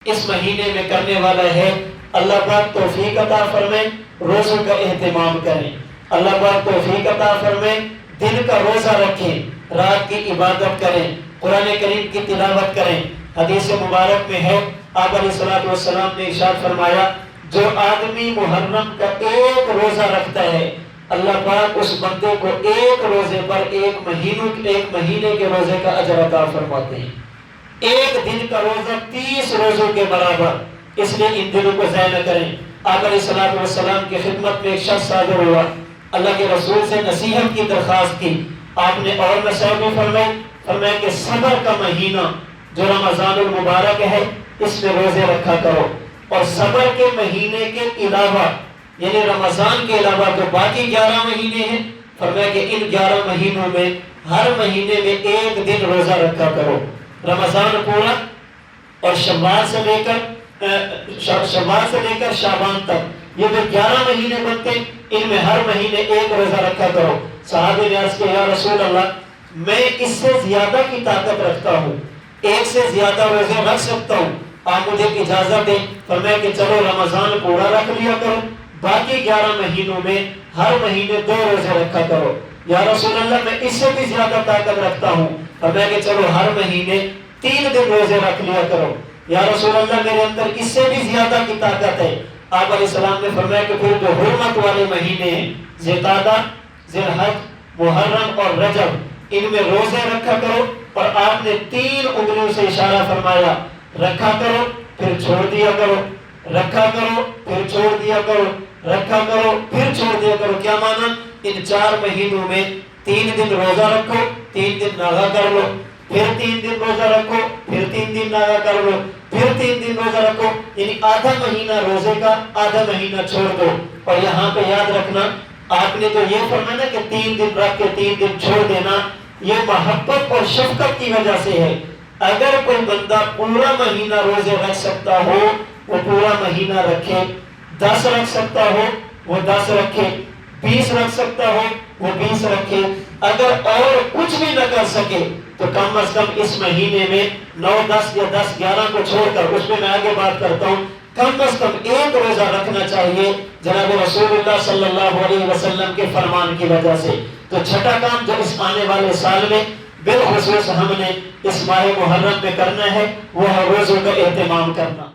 اس مہینے میں کرنے والا ہے، اللہ پاک توفیق عطا فرمائے، روزوں کا اہتمام کریں۔ اللہ پاک توفیق عطا فرمائے، دن کا روزہ رکھیں، رات کی عبادت کریں، قرآن کریم کی تلاوت کریں۔ حدیث مبارک میں ہے، آپ علیہ الصلوۃ والسلام نے ارشاد فرمایا، جو آدمی محرم کا ایک روزہ رکھتا ہے، اللہ پاک اس بندے کو ایک روزے پر ایک مہینے کے روزے کا اجر عطا فرماتے ہیں۔ ایک دن کا روزہ 30 روزوں کے برابر، اس لیے ان دنوں کو ضائع نہ کریں۔ آپ علیہ الصلوۃ والسلام کی خدمت میں ایک شخص حاضر ہوا، اللہ کے رسول سے نصیحت کی درخواست کی۔ آپ نے اور نصیحت بھی فرمایا کہ صبر کا مہینہ جو رمضان المبارک ہے، اس میں روزے رکھا کرو، اور صبر کے مہینے کے علاوہ یعنی رمضان کے علاوہ جو باقی 11 مہینے ہیں، فرمایا کہ ان 11 مہینوں میں ہر مہینے میں ایک دن روزہ رکھا کرو۔ رمضان پورا اور شوال سے لے کر شعبان تک، یہ جو 11 مہینے بنتے ہیں، ان میں ہر مہینے ایک روزہ رکھا کرو۔ صحابہ نے عرض کیا، یا رسول اللہ، میں اس سے زیادہ کی طاقت رکھتا ہوں، ایک سے زیادہ روزے رکھ سکتا ہوں، آپ مجھے اجازت دیں۔ فرمایا کہ چلو رمضان پورا رکھ لیا کرو، باقی 11 مہینوں میں ہر مہینے 2 روزے رکھا کرو۔ یا رسول اللہ، میں اس سے بھی زیادہ طاقت رکھتا ہوں۔ فرمایا کہ چلو ہر مہینے 3 دن روزے رکھ لیا کرو۔ یا رسول اللہ، میرے اندر اس سے بھی زیادہ کی طاقت ہے۔ آپ علیہ السلام نے فرمایا کہ پھر جو حرمت والے مہینے ہیں، ذوالقعدہ، ذوالحج، محرم اور رجب، ان میں روزے رکھا کرو۔ اور آپ نے 3 انگلیوں سے اشارہ فرمایا، رکھا کرو پھر چھوڑ دیا کرو، رکھا کرو پھر چھوڑ دیا کرو، رکھا کرو پھر چھوڑ دیا کرو۔ کیا مانا؟ ان 4 مہینوں میں 3 دن روزہ رکھو، 3 دن ناغا کر لو، پھر 3 دن روزہ رکھو، پھر 3 دن ناغا کر لو، پھر 3 دن روزہ رکھو، یعنی آدھا مہینہ روزے کا، آدھا مہینہ چھوڑ دو۔ اور یہاں پہ یاد رکھنا، آپ نے جو یہ فرمایا کہ 3 دن رکھ کے 3 دن چھوڑ دینا، یہ محبت اور شفقت کی وجہ سے ہے۔ اگر کوئی بندہ پورا مہینہ روزے رکھ سکتا ہو، وہ پورا مہینہ رکھے، 10 رکھ سکتا ہو وہ 10 رکھے، 20 رکھ سکتا ہو وہ 20 رکھے۔ اگر اور کچھ بھی نہ کر سکے تو کم از کم اس مہینے میں 9، 10 یا 10، 11 کو چھوڑ کر، اس میں میں آگے بات کرتا ہوں، کم از کم ایک روزہ رکھنا چاہیے، جناب رسول اللہ صلی اللہ علیہ وسلم کے فرمان کی وجہ سے۔ تو چھٹا کام جو اس آنے والے سال میں بالخصوص ہم نے اس ماہ محرم میں کرنا ہے، وہ ہے روزوں کا اہتمام کرنا۔